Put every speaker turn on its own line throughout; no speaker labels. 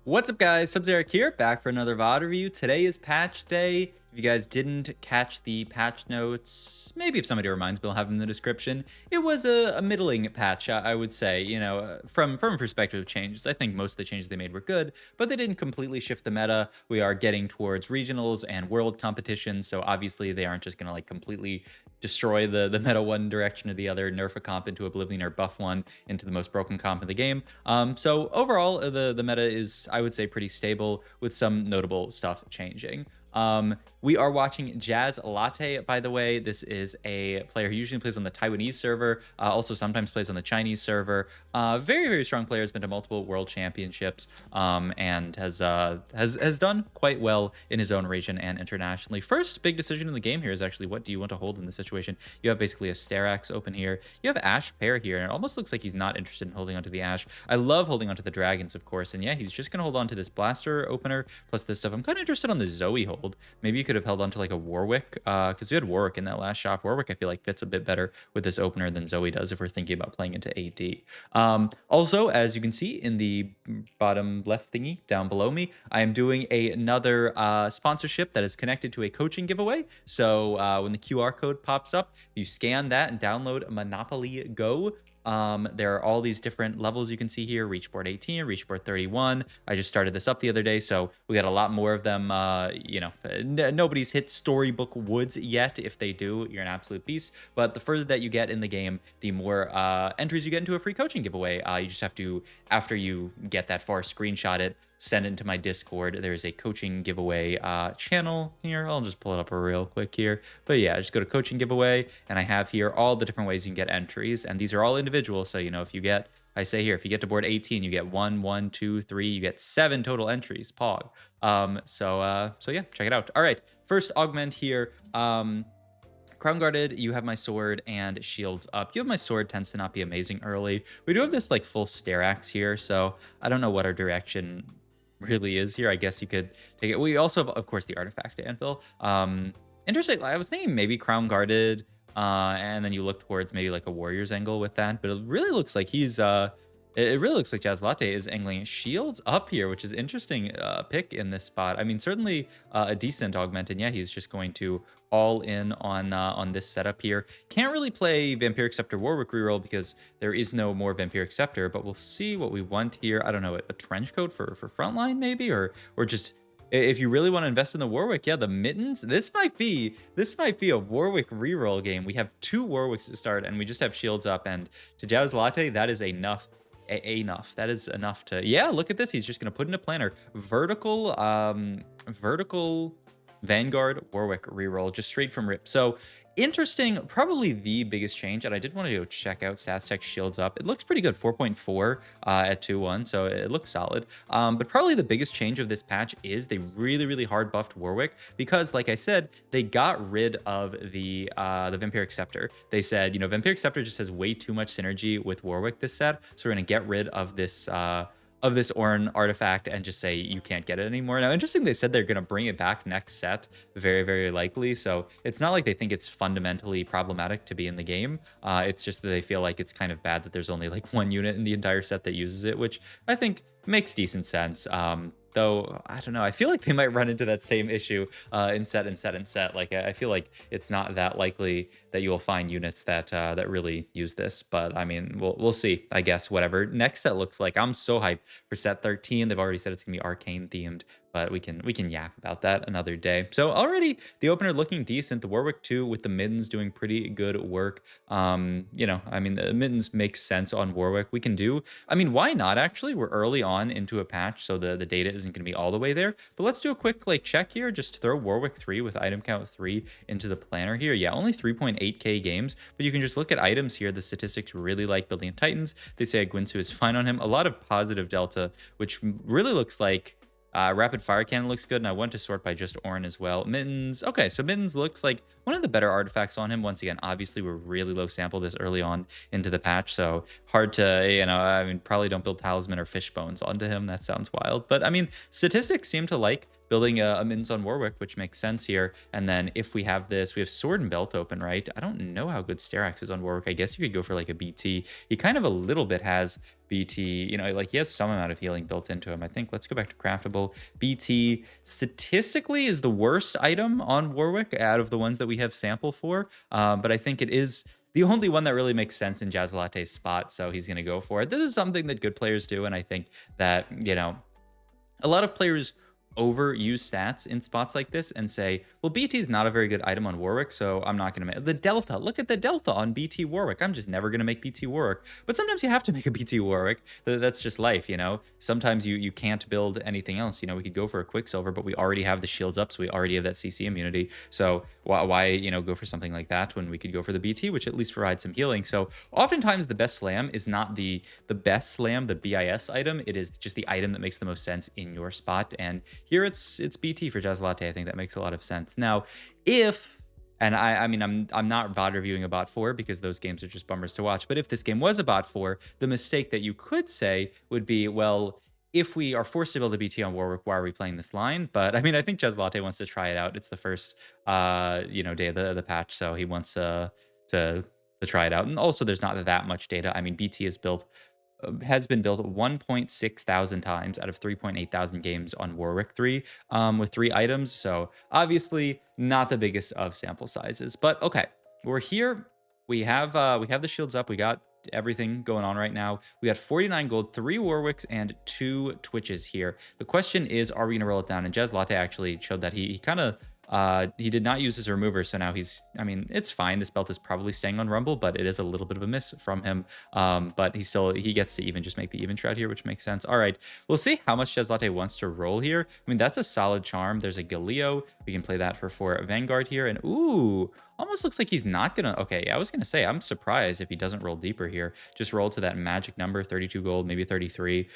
What's up, guys? Sub-Zero here, back for another VOD review. Today is patch day. If you guys didn't catch the patch notes, maybe if somebody reminds me, I'll have them in the description. It was a middling patch, I would say. You know, from a perspective of changes, I think most of the changes they made were good, but they didn't completely shift the meta. We are getting towards regionals and world competitions, so obviously they aren't just going to like completely destroy the meta one direction or the other, nerf a comp into oblivion or buff one into the most broken comp in the game. So overall, the meta is, I would say, pretty stable with some notable stuff changing. We are watching Jazlatte, by the way. This is a player who usually plays on the Taiwanese server, also sometimes plays on the Chinese server. Very, very strong player, has been to multiple world championships, and has done quite well in his own region and internationally. First big decision in the game here is actually, what do you want to hold in this situation? You have basically a Sterax open here. You have Ash pair here, and it almost looks like he's not interested in holding onto the Ash. I love holding onto the dragons, of course, and yeah, he's just gonna hold on to this blaster opener plus this stuff. I'm kind of interested on the Zoe hold. Maybe you could have held on to like a Warwick, because we had Warwick in that last shop. Warwick, I feel like, fits a bit better with this opener than Zoe does if we're thinking about playing into AD. Also, as you can see in the bottom left thingy down below me, I am doing another sponsorship that is connected to a coaching giveaway. So when the QR code pops up, you scan that and download Monopoly Go. There are all these different levels you can see here: reach board 18, reach board 31. I just started this up the other day, so we got a lot more of them. Nobody's hit Storybook Woods yet. If they do, you're an absolute beast. But the further that you get in the game, the more entries you get into a free coaching giveaway. You just have to, after you get that far, screenshot it, send it into my Discord. There's a coaching giveaway channel here. I'll just pull it up real quick here. But yeah, just go to coaching giveaway, and I have here all the different ways you can get entries, and these are all individual. So, you know, if you get, I say here, if you get to board 18, you get 1, 1, 2, 3, you get 7 total entries, Pog. So yeah, check it out. All right, first augment here. Crown guarded, you have my sword and shields up. You have my sword, tends to not be amazing early. We do have this like full Sterax here, so I don't know what our direction really is here. I guess you could take it. We also have, of course, the artifact anvil. Interesting. I was thinking maybe crown guarded, and then you look towards maybe like a warrior's angle with that, but it really looks like he's it really looks like Jazlatte is angling shields up here, which is interesting pick in this spot. I mean, certainly a decent augment, and yeah, he's just going to all in on this setup here. Can't really play Vampiric Scepter Warwick reroll because there is no more Vampiric Scepter, but we'll see what we want here. I don't know, a trench coat for frontline maybe, or just if you really want to invest in the Warwick, yeah, the mittens. This might be a Warwick reroll game. We have 2 Warwicks to start, and we just have shields up. And to Jazlatte, that is enough. Enough. That is enough to, yeah, look at this. He's just gonna put in a planner. Vertical Vanguard Warwick reroll, just straight from rip. So interesting, probably the biggest change, and I did want to go check out stats tech shields up. It looks pretty good, 4.4 at 2-1, so it looks solid. But probably the biggest change of this patch is they really hard buffed Warwick, because like I said, they got rid of the Vampiric Scepter. They said, you know, Vampiric Scepter just has way too much synergy with Warwick this set, so we're gonna get rid of this Ornn artifact and just say you can't get it anymore. Now, interesting, they said they're going to bring it back next set, very likely. So it's not like they think it's fundamentally problematic to be in the game. It's just that they feel like it's kind of bad that there's only like 1 unit in the entire set that uses it, which I think makes decent sense. Though, I don't know, I feel like they might run into that same issue in set. Like, I feel like it's not that likely that you will find units that really use this. But I mean, we'll see, I guess, whatever next set looks like. I'm so hyped for set 13. They've already said it's gonna be arcane themed, but we can yap about that another day. So already the opener looking decent. The Warwick 2 with the mittens doing pretty good work. You know, I mean, the mittens make sense on Warwick. We can do, I mean, why not actually? We're early on into a patch, so the data isn't going to be all the way there. But let's do a quick like check here. Just throw Warwick 3 with item count 3 into the planner here. Yeah, only 3.8k games, but you can just look at items here. The statistics really like Building Titans. They say Gwinsu is fine on him. A lot of positive delta, which really looks like Rapid Fire Cannon looks good, and I went to sort by just Ornn as well. Mittens, okay, so Mittens looks like one of the better artifacts on him. Once again, obviously, we're really low sample this early on into the patch, so hard to, you know, I mean, probably don't build Talisman or Fish Bones onto him. That sounds wild. But, I mean, statistics seem to like building a Mins on Warwick, which makes sense here. And then if we have this, we have Sword and Belt open, right? I don't know how good Sterax is on Warwick. I guess you could go for like a BT. He kind of a little bit has BT, you know, like he has some amount of healing built into him. I think let's go back to craftable. BT statistically is the worst item on Warwick out of the ones that we have sample for. But I think it is the only one that really makes sense in Jazlatte's spot. So he's going to go for it. This is something that good players do. And I think that, you know, a lot of players overuse stats in spots like this and say, well, BT is not a very good item on Warwick, so I'm not going to make the delta. Look at the delta on BT Warwick. I'm just never going to make BT Warwick. But sometimes you have to make a BT Warwick. That's just life, you know? Sometimes you can't build anything else. You know, we could go for a Quicksilver, but we already have the shields up, so we already have that CC immunity. So why you know, go for something like that when we could go for the BT, which at least provides some healing. So oftentimes the best slam is not the best slam, the BIS item. It is just the item that makes the most sense in your spot. And here it's BT for Jazlatte. I think that makes a lot of sense. Now, if, and I mean, I'm not VOD reviewing a bot 4 because those games are just bummers to watch, but if this game was a bot 4, the mistake that you could say would be, well, if we are forced to build a BT on Warwick, why are we playing this line? But I mean, I think Jazlatte wants to try it out. It's the first, you know, day of the patch, so he wants to try it out. And also, there's not that much data. I mean, BT is built has been built 1.6 thousand times out of 3.8 thousand games on Warwick 3 with 3 items. So obviously not the biggest of sample sizes, but okay, we're here. We have the shields up. We got everything going on right now. We got 49 gold, 3 Warwicks, and 2 Twitches here. The question is, are we going to roll it down? And Jazlatte actually showed that he kind of he did not use his remover, so now he's, I mean, it's fine. This belt is probably staying on Rumble, but it is a little bit of a miss from him. But he gets to even just make the even shroud here, which makes sense. All right, we'll see how much Jazlatte wants to roll here. I mean, that's a solid charm. There's a Galio. We can play that for Vanguard here. And ooh, almost looks like he's not gonna, okay, I was gonna say, I'm surprised if he doesn't roll deeper here. Just roll to that magic number, 32 gold, maybe 33,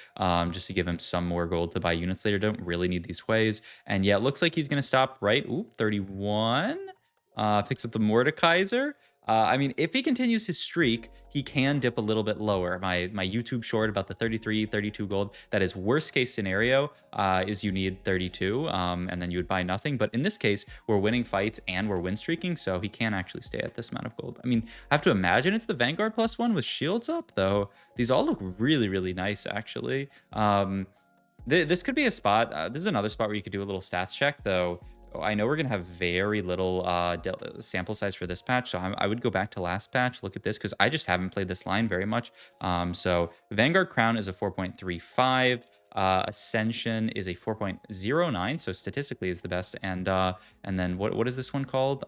just to give him some more gold to buy units later. Don't really need these ways. And yeah, it looks like he's gonna stop right, ooh, 31. Picks up the Mordekaiser. I mean, if he continues his streak, he can dip a little bit lower. My YouTube short about the 33, 32 gold, that is worst case scenario, is you need 32, and then you would buy nothing. But in this case, we're winning fights and we're win streaking, so he can actually stay at this amount of gold. I mean, I have to imagine it's the Vanguard +1 with shields up, though. These all look really, really nice, actually. This could be a spot. This is another spot where you could do a little stats check, though. I know we're going to have very little sample size for this patch, so I would go back to last patch, look at this, because I just haven't played this line very much. So Vanguard Crown is a 4.35, Ascension is a 4.09, so statistically is the best, and then what is this one called?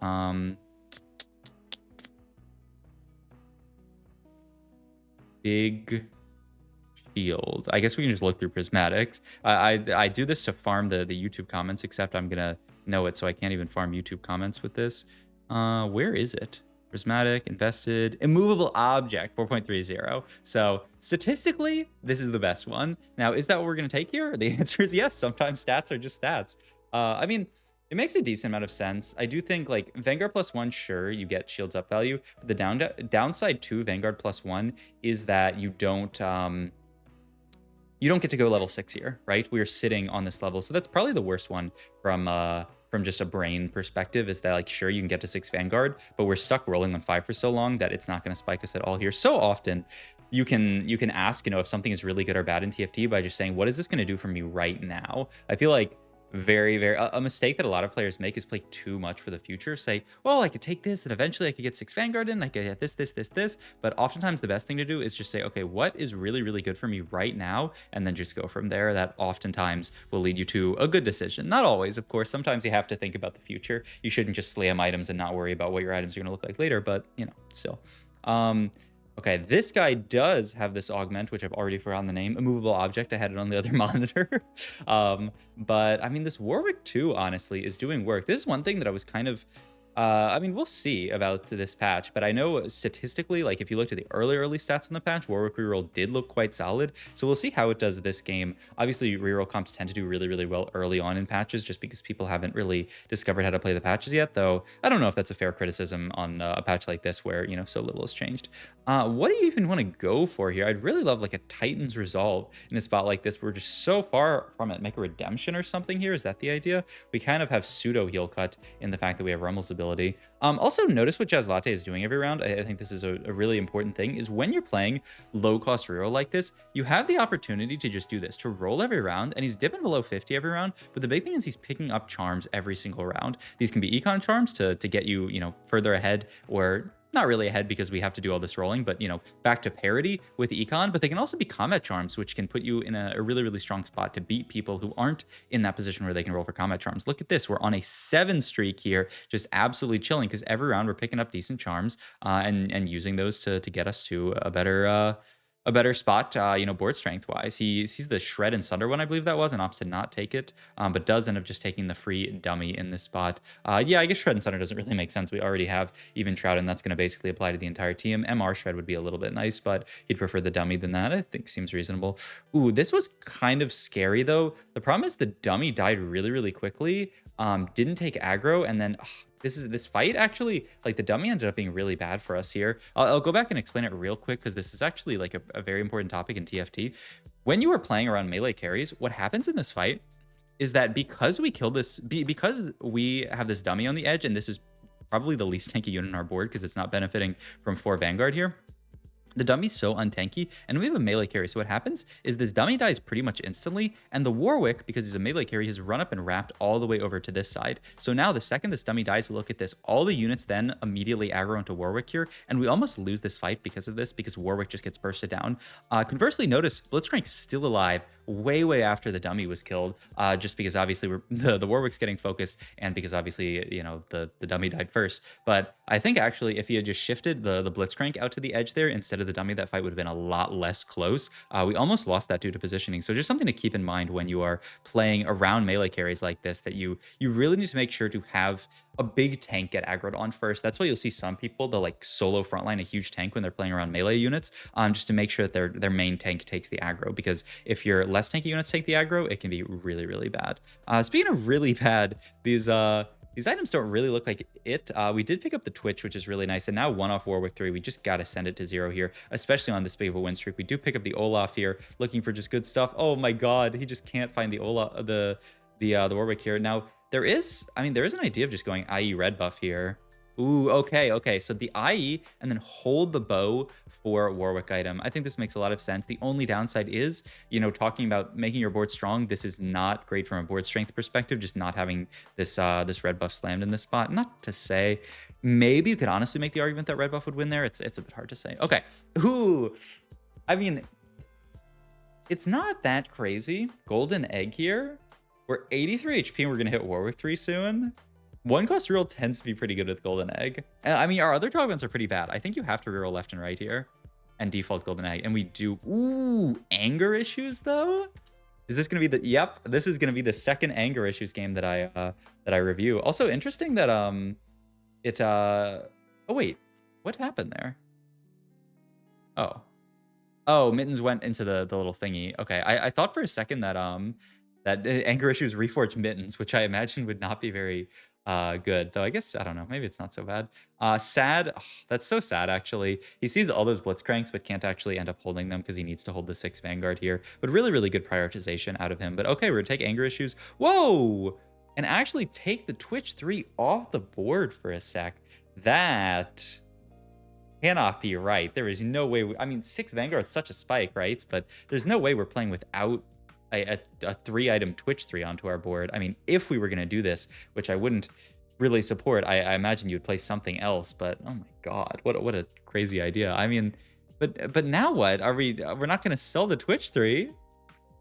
Big Shield. I guess we can just look through prismatics. I do this to farm the YouTube comments, except I'm gonna know it, so I can't even farm YouTube comments with this. Where is it? Prismatic, invested, immovable object, 4.30. So statistically, this is the best one. Now, is that what we're gonna take here? The answer is yes. Sometimes stats are just stats. I mean, it makes a decent amount of sense. I do think, like, Vanguard +1, sure, you get shields up value, but the downside to Vanguard +1 is that you don't get to go level 6 here, right? We are sitting on this level, so that's probably the worst one from just a brain perspective, is that, like, sure, you can get to 6 Vanguard, but we're stuck rolling on 5 for so long that it's not going to spike us at all here. So often you can ask, you know, if something is really good or bad in TFT by just saying, what is this going to do for me right now? I feel like a mistake that a lot of players make is play too much for the future. Say, well, I could take this and eventually I could get 6 Vanguard in, I could get this. But oftentimes the best thing to do is just say, okay, what is really, really good for me right now? And then just go from there. That oftentimes will lead you to a good decision. Not always, of course. Sometimes you have to think about the future. You shouldn't just slam items and not worry about what your items are going to look like later, but, you know, still. Okay, this guy does have this augment, which I've already forgotten the name. Immovable object. I had it on the other monitor. But I mean, this Warwick 2, honestly, is doing work. This is one thing that I was kind of I mean, we'll see about this patch, but I know statistically, like if you looked at the early stats on the patch, Warwick reroll did look quite solid. So we'll see how it does this game. Obviously, reroll comps tend to do really well early on in patches, just because people haven't really discovered how to play the patches yet. Though I don't know if that's a fair criticism on a patch like this, where so little has changed. What do you even want to go for here? I'd really love like a Titan's Resolve in a spot like this. We're just so far from it. Make a redemption or something here. Is that the idea? We kind of have pseudo heal cut in the fact that we have Rummel's ability. Also, notice what Jazlatte is doing every round. I think this is a really important thing, is when you're playing low-cost reroll like this, you have the opportunity to just do this, to roll every round, and he's dipping below 50 every round, but the big thing is he's picking up charms every single round. These can be econ charms to get you, further ahead, or not really ahead because we have to do all this rolling, but back to parity with econ. But they can also be combat charms, which can put you in a really strong spot to beat people who aren't in that position where they can roll for combat charms. Look at this, we're on a 7 streak here, just absolutely chilling, because every round we're picking up decent charms and using those to get us to a better spot, board strength wise. He sees the shred and sunder one, I believe that was, and opts to not take it, but does end up just taking the free dummy in this spot. Yeah, I guess shred and sunder doesn't really make sense. We already have even shroud, and that's going to basically apply to the entire team. MR shred would be a little bit nice, but he'd prefer the dummy than that. I think seems reasonable. Ooh, this was kind of scary though. The problem is the dummy died really quickly. Didn't take aggro, and then this fight actually, like, the dummy ended up being really bad for us here. I'll go back and explain it real quick, because this is actually like a very important topic in TFT. When you are playing around melee carries, what happens in this fight is that because we kill this, because we have this dummy on the edge, and this is probably the least tanky unit on our board because it's not benefiting from 4 Vanguard here. The dummy's so untanky, and we have a melee carry. So what happens is this dummy dies pretty much instantly, and the Warwick, because he's a melee carry, has run up and wrapped all the way over to this side. So now the second this dummy dies, look at this. All the units then immediately aggro into Warwick here, and we almost lose this fight because of this, because Warwick just gets bursted down. Conversely, notice Blitzcrank's still alive way after the dummy was killed, just because obviously the Warwick's getting focused, and because obviously, the dummy died first. But I think actually if he had just shifted the Blitzcrank out to the edge there instead of the dummy, that fight would have been a lot less close. We almost lost that due to positioning. So just something to keep in mind when you are playing around melee carries like this, that you really need to make sure to have a big tank get aggroed on first. That's why you'll see some people, they'll like solo frontline a huge tank when they're playing around melee units, just to make sure that their main tank takes the aggro, because if your less tanky units take the aggro, it can be really bad. Speaking of really bad, these items don't really look like it. We did pick up the Twitch, which is really nice, and now 1 off Warwick 3. We just got to send it to 0 here, especially on this big of a win streak. We do pick up the Olaf here, looking for just good stuff. Oh my god, he just can't find the Olaf, the Warwick here. Now, there is an idea of just going IE red buff here. Ooh, okay. So the IE and then hold the bow for Warwick item. I think this makes a lot of sense. The only downside is, talking about making your board strong, this is not great from a board strength perspective, just not having this red buff slammed in this spot. Not to say, maybe you could honestly make the argument that red buff would win there. It's a bit hard to say. Okay. Ooh, I mean, it's not that crazy. Golden egg here. We're 83 HP and we're going to hit Warwick 3 soon. 1 cost reroll tends to be pretty good with golden egg. I mean, our other augments are pretty bad. I think you have to reroll left and right here and default golden egg. And we do. Ooh, anger issues though. Is this going to be the? Yep, this is going to be the second anger issues game that I review. Also interesting that oh wait, what happened there? Oh, Mittens went into the little thingy. Okay, I thought for a second that that anger issues reforged Mittens, which I imagine would not be very good. Though I guess, I don't know, maybe it's not so bad. Sad. Oh, that's so sad, actually. He sees all those Blitzcranks, but can't actually end up holding them because he needs to hold the 6 Vanguard here. But really good prioritization out of him. But okay, we're gonna take anger issues. Whoa! And actually take the Twitch 3 off the board for a sec. That cannot be right. There is no way. I mean, 6 Vanguard is such a spike, right? But there's no way we're playing without a 3-item Twitch 3 onto our board. I mean, if we were going to do this, which I wouldn't really support, I imagine you'd play something else. But oh my god, what a crazy idea. I mean, but now what? We're not going to sell the Twitch 3?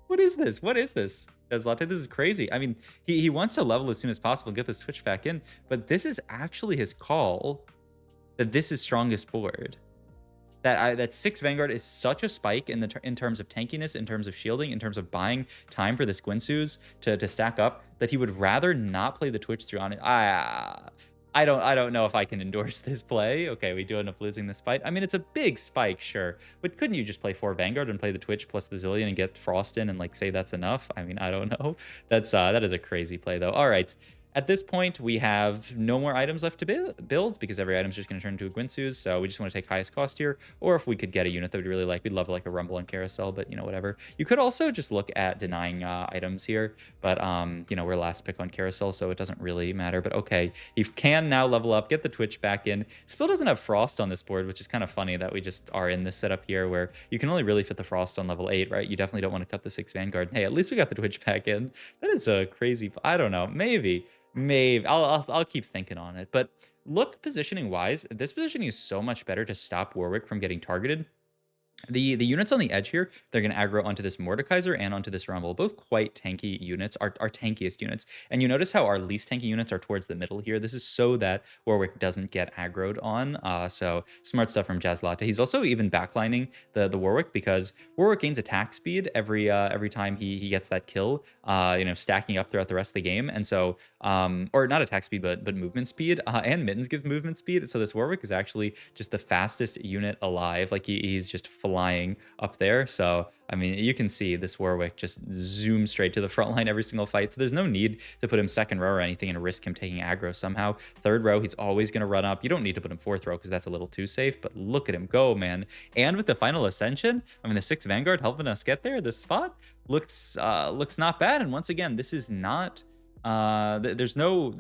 What is this? Jazlatte, this is crazy. I mean, he wants to level as soon as possible, get this Twitch back in, but this is actually his call, that this is strongest board. That 6 Vanguard is such a spike in terms of tankiness, in terms of shielding, in terms of buying time for the Squinsus to stack up, that he would rather not play the Twitch 3 on it. I don't know if I can endorse this play. Okay, we do end up losing this fight. I mean, it's a big spike, sure, but couldn't you just play 4 Vanguard and play the Twitch plus the Zillion and get Frost in and like say that's enough? I mean, I don't know. That's that is a crazy play though. All right. At this point, we have no more items left to build because every item's just going to turn into a Guinsoo's. So we just want to take highest cost here. Or if we could get a unit that we'd really like, we'd love like a Rumble and Carousel, but you know, whatever. You could also just look at denying items here, but you know, we're last pick on Carousel, so it doesn't really matter. But okay, he can now level up, get the Twitch back in. Still doesn't have Frost on this board, which is kind of funny that we just are in this setup here where you can only really fit the Frost on level 8, right? You definitely don't want to cut the 6 Vanguard. Hey, at least we got the Twitch back in. That is a crazy, I don't know, maybe. I'll keep thinking on it. But look, positioning wise, this positioning is so much better to stop Warwick from getting targeted. The units on the edge here, they're going to aggro onto this Mordekaiser and onto this Rumble. Both quite tanky units, our tankiest units. And you notice how our least tanky units are towards the middle here. This is so that Warwick doesn't get aggroed on. So smart stuff from Jazlatte. He's also even backlining the Warwick because Warwick gains attack speed every time he gets that kill, you know, stacking up throughout the rest of the game. And so, or not attack speed, but movement speed. And Mittens gives movement speed. So this Warwick is actually just the fastest unit alive. Like he's just flying up there. So, I mean, you can see this Warwick just zoom straight to the front line every single fight. So there's no need to put him second row or anything and risk him taking aggro somehow. Third row, he's always going to run up. You don't need to put him fourth row because that's a little too safe, but look at him go, man. And with the final ascension, I mean, the 6 Vanguard helping us get there, this spot looks not bad. And once again, this is not, there's no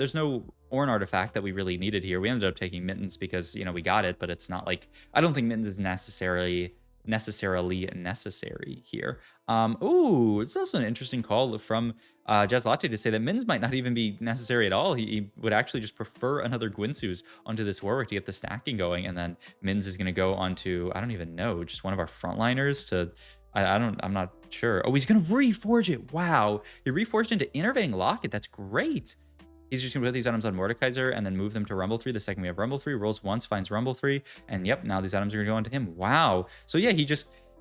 Ornn artifact that we really needed here. We ended up taking Mittens because, you know, we got it, but it's not like, I don't think Mittens is necessarily necessary here. Ooh, it's also an interesting call from Jazlatte to say that Mittens might not even be necessary at all. He would actually just prefer another Guinsoo's onto this Warwick to get the stacking going, and then Mittens is going to go onto, I don't even know, just one of our frontliners to, I'm not sure. Oh, he's going to reforge it. Wow. He reforged into Innervating Locket. That's great. He's just going to put these items on Mordekaiser and then move them to Rumble 3. The second we have Rumble 3, rolls once, finds Rumble 3. And yep, now these items are going to go into him. Wow. So yeah,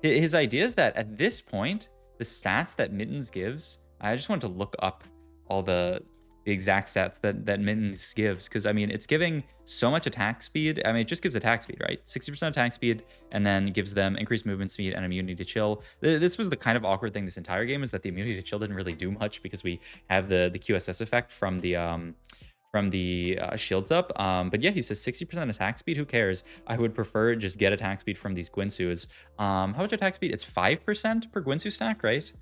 his idea is that at this point, the stats that Mittens gives, I just want to look up all the exact stats that Mittens gives. Because, I mean, it's giving so much attack speed. I mean, it just gives attack speed, right? 60% attack speed, and then gives them increased movement speed and immunity to chill. This was the kind of awkward thing this entire game, is that the immunity to chill didn't really do much because we have the QSS effect from the shields up. But yeah, he says 60% attack speed. Who cares? I would prefer just get attack speed from these Guinsoo's. How much attack speed? It's 5% per Guinsoo stack, right?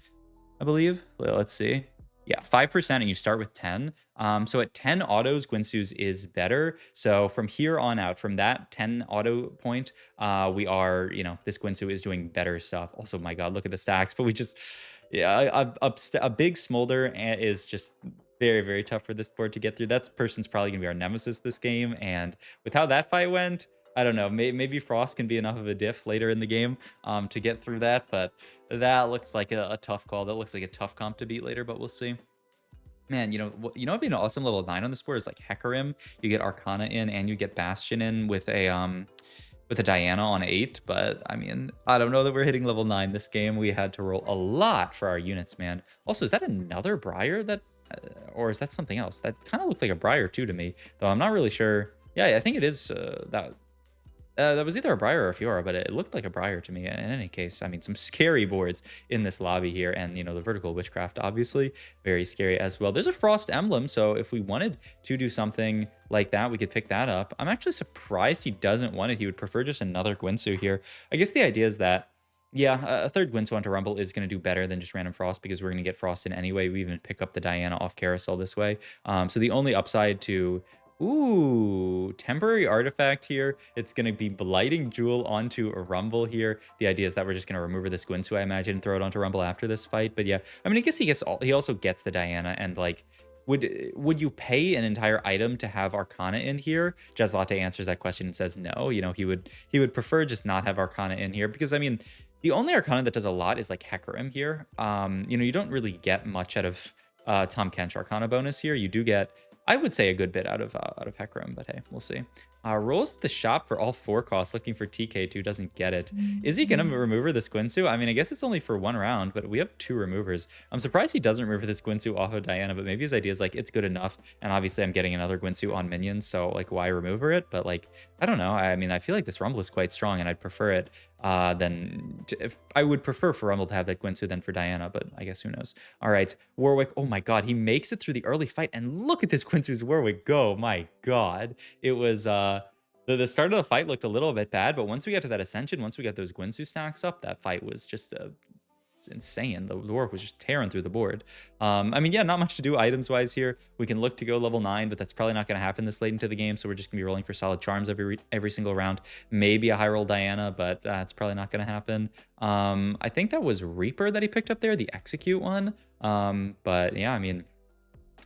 I believe. Let's see. Yeah, 5%, and you start with 10. So at 10 autos, Guinsoo's is better. So from here on out, from that 10 auto point, we are, you know, this Guinsoo is doing better stuff. Also, my God, look at the stacks. But we just, yeah, a big Smolder is just very, very tough for this board to get through. That person's probably going to be our nemesis this game. And with how that fight went, I don't know, maybe Frost can be enough of a diff later in the game to get through that, but that looks like a tough call. That looks like a tough comp to beat later, but we'll see. Man, you know what'd be an awesome level 9 on this board is like Hecarim. You get Arcana in and you get Bastion in with a Diana on 8, but I mean, I don't know that we're hitting level 9 this game. We had to roll a lot for our units, man. Also, is that another Briar that, or is that something else? That kind of looked like a Briar too to me, though I'm not really sure. Yeah, I think it is that was either a Briar or a Fiora, but it looked like a Briar to me. In any case, I mean, some scary boards in this lobby here. And, you know, the Vertical Witchcraft, obviously, very scary as well. There's a Frost Emblem, so if we wanted to do something like that, we could pick that up. I'm actually surprised he doesn't want it. He would prefer just another Guinsoo here. I guess the idea is that, yeah, a third Guinsoo onto Rumble is going to do better than just random Frost because we're going to get Frost in anyway. We even pick up the Diana off Carousel this way. So the only upside to... Ooh, temporary artifact here. It's going to be Blighting Jewel onto a Rumble here. The idea is that we're just going to remove this Guinsoo, I imagine, and throw it onto Rumble after this fight. But yeah, I mean, I guess he also gets the Diana, and like, would you pay an entire item to have Arcana in here? Jazlatte answers that question and says no. You know, he would prefer just not have Arcana in here because, I mean, the only Arcana that does a lot is like Hecarim here. You know, you don't really get much out of Tom Kench Arcana bonus here. You do get I would say a good bit out of Hecarim, but hey, we'll see. Rolls the shop for all 4 costs, looking for TK2, doesn't get it. Is he gonna remove this Guinsoo? I mean, I guess it's only for 1 round, but we have 2 removers. I'm surprised he doesn't remove this Guinsoo off of Diana, but maybe his idea is like, it's good enough, and obviously I'm getting another Guinsoo on minions, so like, why remover it? But like, I don't know. I mean, I feel like this Rumble is quite strong, and I'd prefer it if I would prefer for Rumble to have that Guinsoo than for Diana, but I guess who knows. All right, Warwick. Oh my God, he makes it through the early fight, and look at this Guinsoo's Warwick go. My God, it was the start of the fight looked a little bit bad, but once we got to that ascension, once we got those Guinsoo stacks up, that fight was just it's insane. The Warwick was just tearing through the board. I mean, yeah, not much to do items wise here. We can look to go level 9, but that's probably not going to happen this late into the game. So we're just going to be rolling for solid charms every single round. Maybe a high roll Diana, but that's probably not going to happen. I think that was Reaper that he picked up there, the execute one. But yeah, I mean,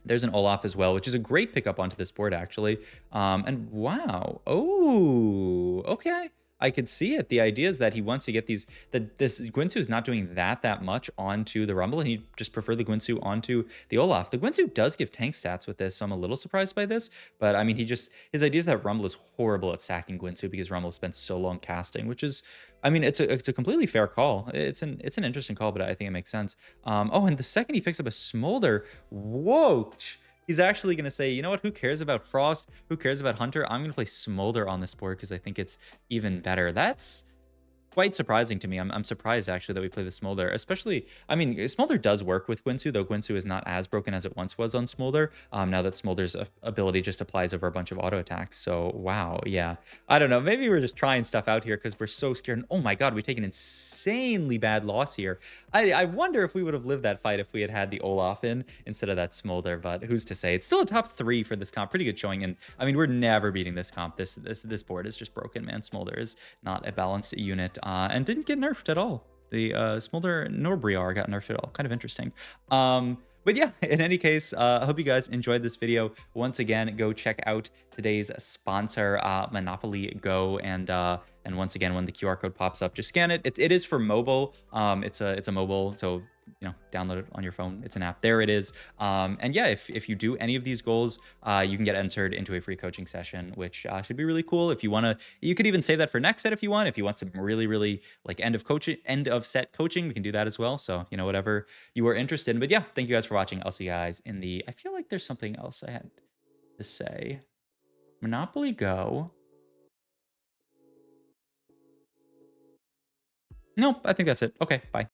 there's an Olaf as well, which is a great pickup onto this board, actually. And wow. Oh, okay. I could see it. The idea is that he wants to get these, that this Guinsoo is not doing that much onto the Rumble, and he just prefer the Guinsoo onto the Olaf. The Guinsoo does give tank stats with this, so I'm a little surprised by this. But I mean, his idea is that Rumble is horrible at sacking Guinsoo because Rumble spends so long casting, which is, I mean, it's a completely fair call. It's an interesting call, but I think it makes sense. Oh, and the second he picks up a Smolder, whoa. He's actually going to say, you know what, who cares about Frost? Who cares about Hunter? I'm going to play Smolder on this board because I think it's even better. That's quite surprising to me. I'm surprised, actually, that we play the Smolder, especially, I mean, Smolder does work with Guinsoo, though Guinsoo is not as broken as it once was on Smolder, now that Smolder's ability just applies over a bunch of auto attacks. So, wow, yeah. I don't know. Maybe we're just trying stuff out here because we're so scared. And, oh my God, we take an insanely bad loss here. I wonder if we would have lived that fight if we had had the Olaf in instead of that Smolder, but who's to say? It's still a top 3 for this comp. Pretty good showing. And, I mean, we're never beating this comp. This board is just broken, man. Smolder is not a balanced unit. And didn't get nerfed at all. The Smolder nor Briar got nerfed at all. Kind of interesting. But yeah, in any case, I hope you guys enjoyed this video. Once again, go check out today's sponsor, Monopoly Go, and once again, when the QR code pops up, just scan it. It is for mobile. It's a mobile, so you know, download it on your phone. It's an app. There it is. And yeah, if you do any of these goals, you can get entered into a free coaching session, which should be really cool. If you want to, you could even save that for next set if you want. If you want some really like end of set coaching, we can do that as well. So, you know, whatever you are interested in. But yeah, thank you guys for watching. I'll see you guys in the, I feel like there's something else I had to say. Monopoly Go. Nope, I think that's it. Okay, bye.